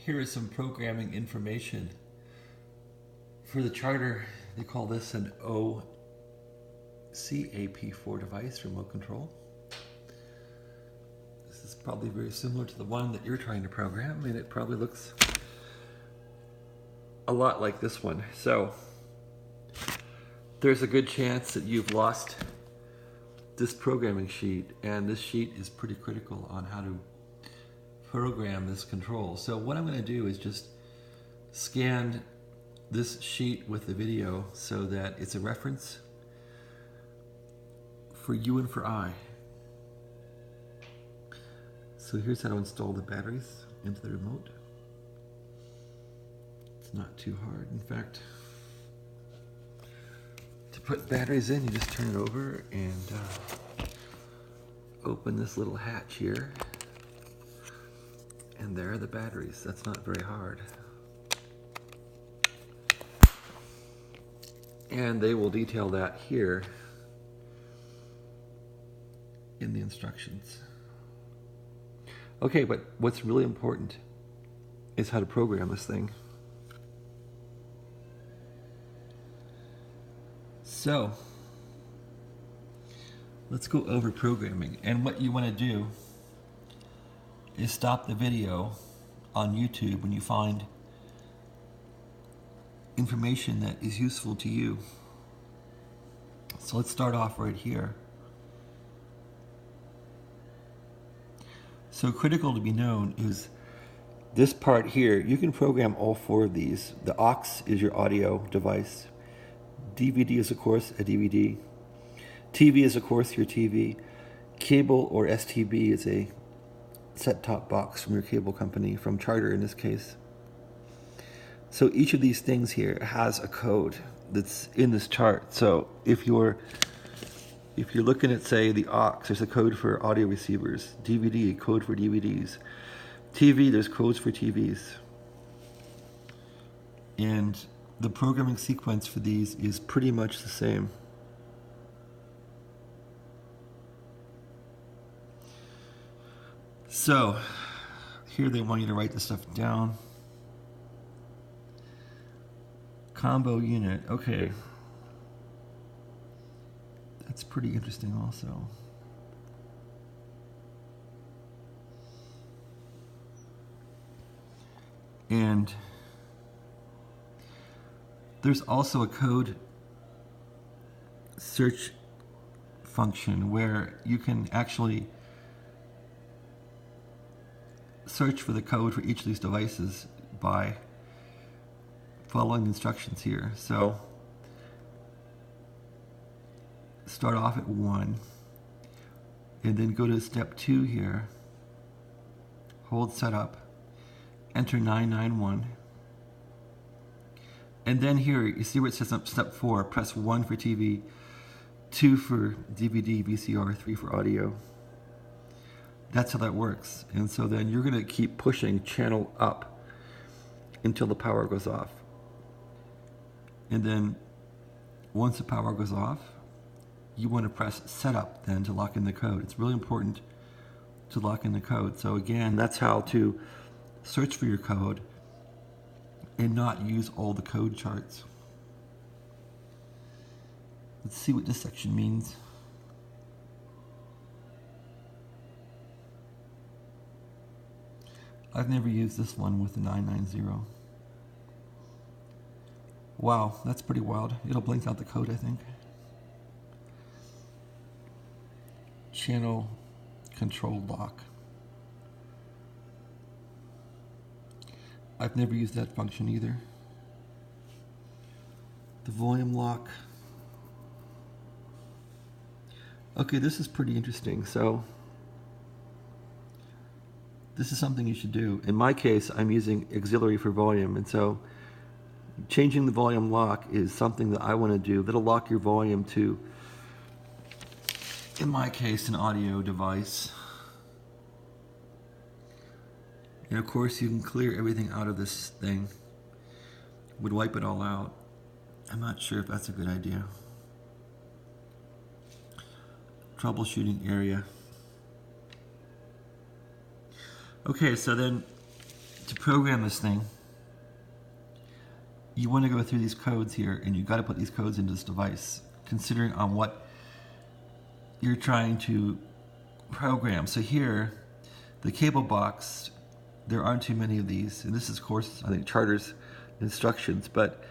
here is some programming information. For the Charter, they call this an OCAP4 device, remote control. This is probably very similar to the one that you're trying to program, and it probably looks a lot like this one. So there's a good chance that you've lost this programming sheet, and this sheet is pretty critical on how to program this control. So what I'm going to do is just scan this sheet with the video so that it's a reference for you and for I. So here's how to install the batteries into the remote. It's not too hard. In fact, to put batteries in, you just turn it over and open this little hatch here. And there are the batteries. That's not very hard. And they will detail that here in the instructions. Okay, but what's really important is how to program this thing. So, let's go over programming. And what you want to do is stop the video on YouTube when you find information that is useful to you. So let's start off right here. So critical to be known is this part here. You can program all four of these. The aux is your audio device. DVD is of course a DVD. TV is of course your TV. Cable or STB is a set-top box from your cable company, from Charter in this case. So each of these things here has a code that's in this chart. So if you're looking at, say, the aux, there's a code for audio receivers. DVD, a code for DVDs. TV, there's codes for TVs. And the programming sequence for these is pretty much the same. So here they want you to write this stuff down. Combo unit, okay. That's pretty interesting also. And there's also a code search function where you can actually search for the code for each of these devices by following the instructions here. So start off at 1 and then go to step 2 here, hold setup, enter 991, and then here you see where it says step 4, press 1 for TV, 2 for DVD, VCR, 3 for audio. That's how that works. And so then you're going to keep pushing channel up until the power goes off. And then once the power goes off, you want to press setup then to lock in the code. It's really important to lock in the code. So again, that's how to search for your code and not use all the code charts. Let's see what this section means. I've never used this one with the 990. Wow, that's pretty wild. It'll blink out the code, I think. Channel control lock. I've never used that function either. The volume lock. Okay, this is pretty interesting. So this is something you should do. In my case, I'm using auxiliary for volume, and so changing the volume lock is something that I want to do. That'll lock your volume to, in my case, an audio device. And of course, you can clear everything out of this thing. Would wipe it all out. I'm not sure if that's a good idea. Troubleshooting area. Okay, so then to program this thing, you want to go through these codes here, and you've got to put these codes into this device, considering on what you're trying to program. So here, the cable box, there aren't too many of these, and this is, of course, I think, Charter's instructions, but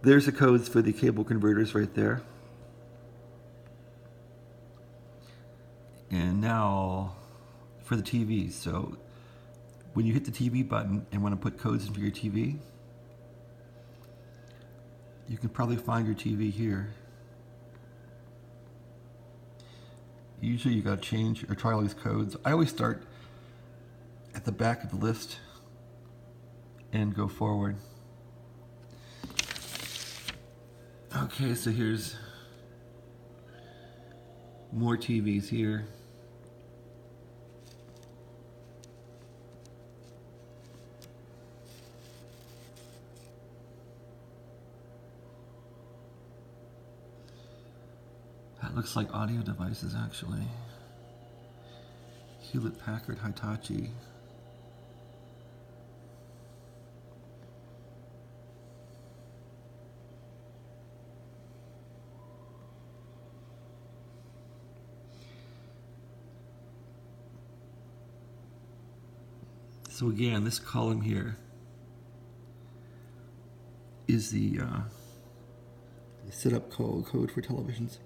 there's the codes for the cable converters right there. And now for the TV. So when you hit the TV button and want to put codes into your TV, you can probably find your TV here. Usually you got to change or try all these codes. I always start at the back of the list and go forward. Okay, so here's more TVs here. That looks like audio devices, actually. Hewlett-Packard, Hitachi. So again, this column here is the setup code for televisions.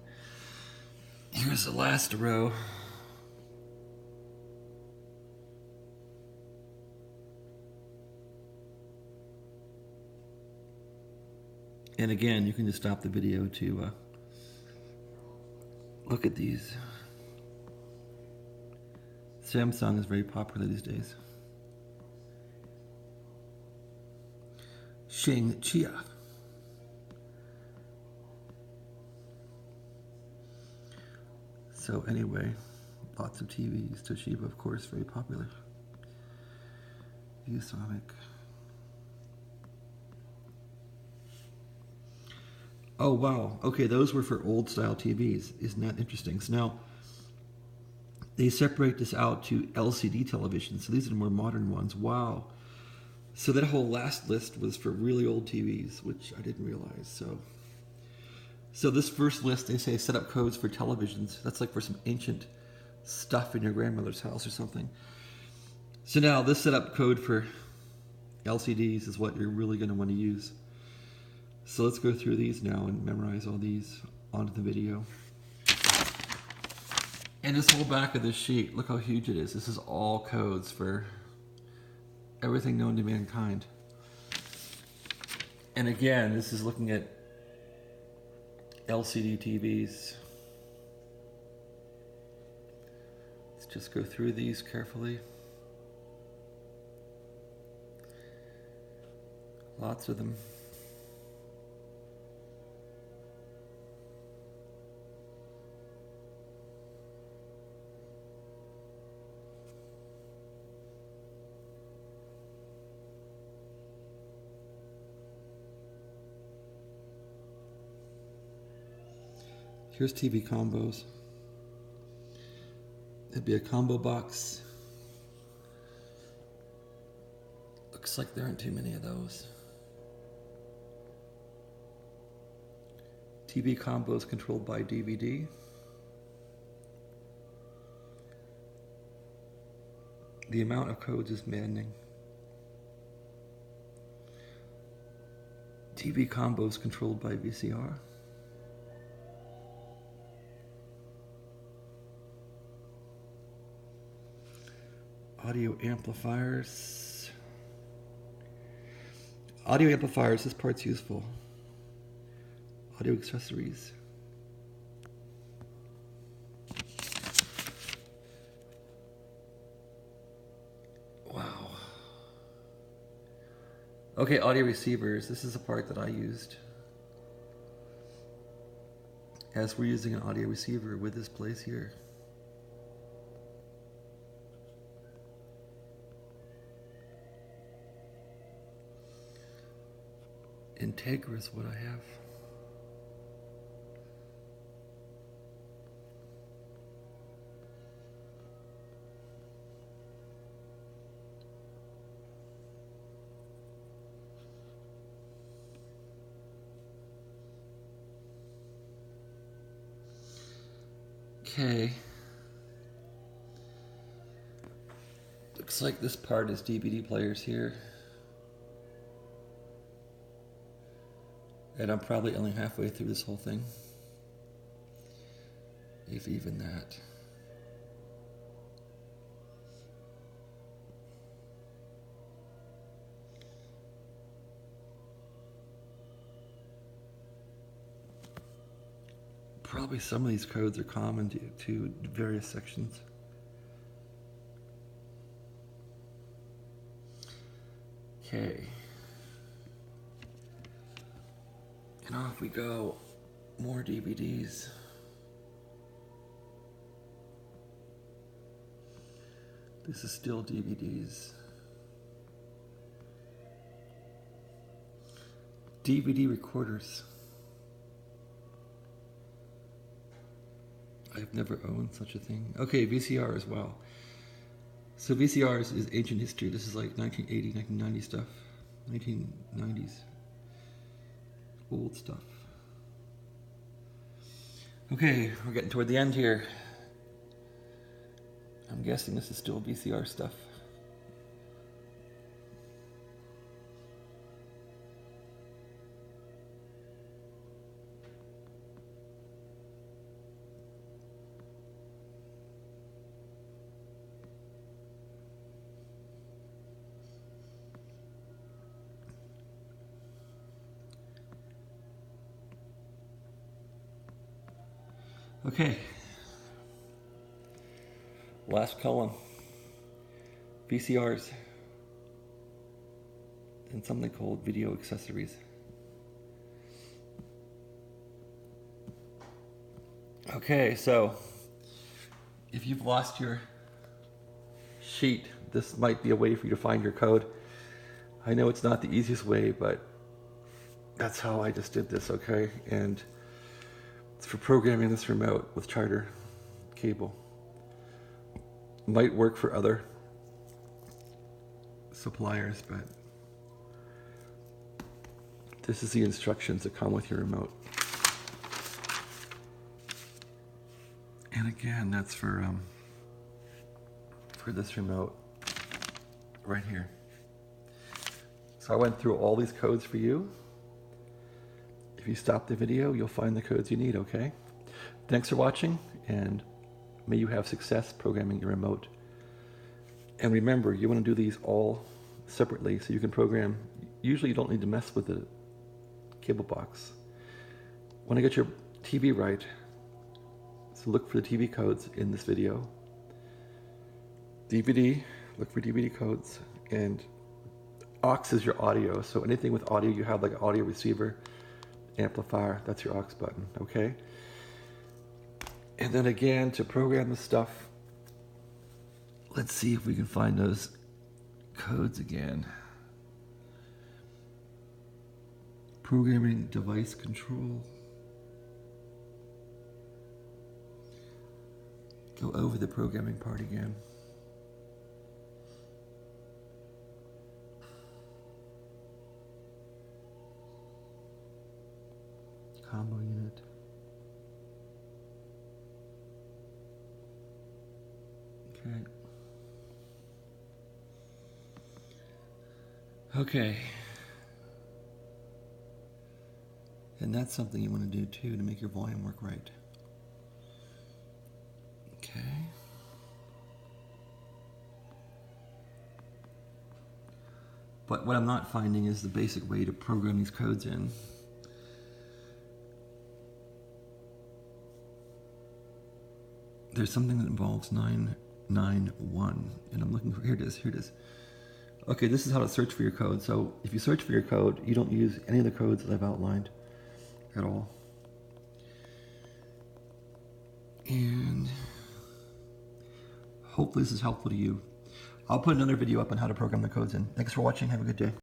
Here's the last row. And again, you can just stop the video to look at these. Samsung is very popular these days. Shing Chia. So anyway, lots of TVs. Toshiba, of course, very popular. ViewSonic. Oh wow, okay, those were for old style TVs. Isn't that interesting? So now, they separate this out to LCD televisions. So these are the more modern ones. Wow. So that whole last list was for really old TVs, which I didn't realize. So this first list, they say set up codes for televisions. That's like for some ancient stuff in your grandmother's house or something. So now this setup code for LCDs is what you're really going to want to use. So let's go through these now and memorize all these onto the video. And this whole back of this sheet, look how huge it is. This is all codes for everything known to mankind. And again, this is looking at LCD TVs. Let's just go through these carefully. Lots of them. Here's TV combos. It'd be a combo box. Looks like there aren't too many of those. TV combos controlled by DVD. The amount of codes is maddening. TV combos controlled by VCR. Audio amplifiers. Audio amplifiers, this part's useful. Audio accessories. Wow. Okay, audio receivers. This is the part that I used. As we're using an audio receiver with this place here. Integra is what I have. Okay. Looks like this part is DVD players here. And I'm probably only halfway through this whole thing. If even that. Probably some of these codes are common to various sections. Okay. And off we go. More DVDs. This is still DVDs. DVD recorders. I've never owned such a thing. Okay, VCR as well. So VCRs is ancient history. This is like 1980, 1990 stuff. 1990s. Old stuff. Okay, we're getting toward the end here. I'm guessing this is still VCR stuff. Okay. Last column. VCRs. And something called video accessories. Okay, so if you've lost your sheet, this might be a way for you to find your code. I know it's not the easiest way, but that's how I just did this, okay? And it's for programming this remote with Charter cable. Might work for other suppliers, but this is the instructions that come with your remote. And again, that's for this remote right here. So I went through all these codes for you. If you stop the video, you'll find the codes you need, okay? Thanks for watching, and may you have success programming your remote. And remember, you want to do these all separately so you can program. Usually you don't need to mess with the cable box. When I get your TV right, so look for the TV codes in this video. DVD, look for DVD codes, and aux is your audio. So anything with audio, you have like an audio receiver, amplifier, that's your aux button, okay? And then again, to program the stuff, let's see if we can find those codes again. Programming device control. Go over the programming part again. Combo unit. Okay. Okay. And that's something you want to do too to make your volume work right. Okay. But what I'm not finding is the basic way to program these codes in. There's something that involves 991, and I'm looking for, here it is. Okay, this is how to search for your code. So if you search for your code, you don't use any of the codes that I've outlined at all. And hopefully this is helpful to you. I'll put another video up on how to program the codes in. Thanks for watching. Have a good day.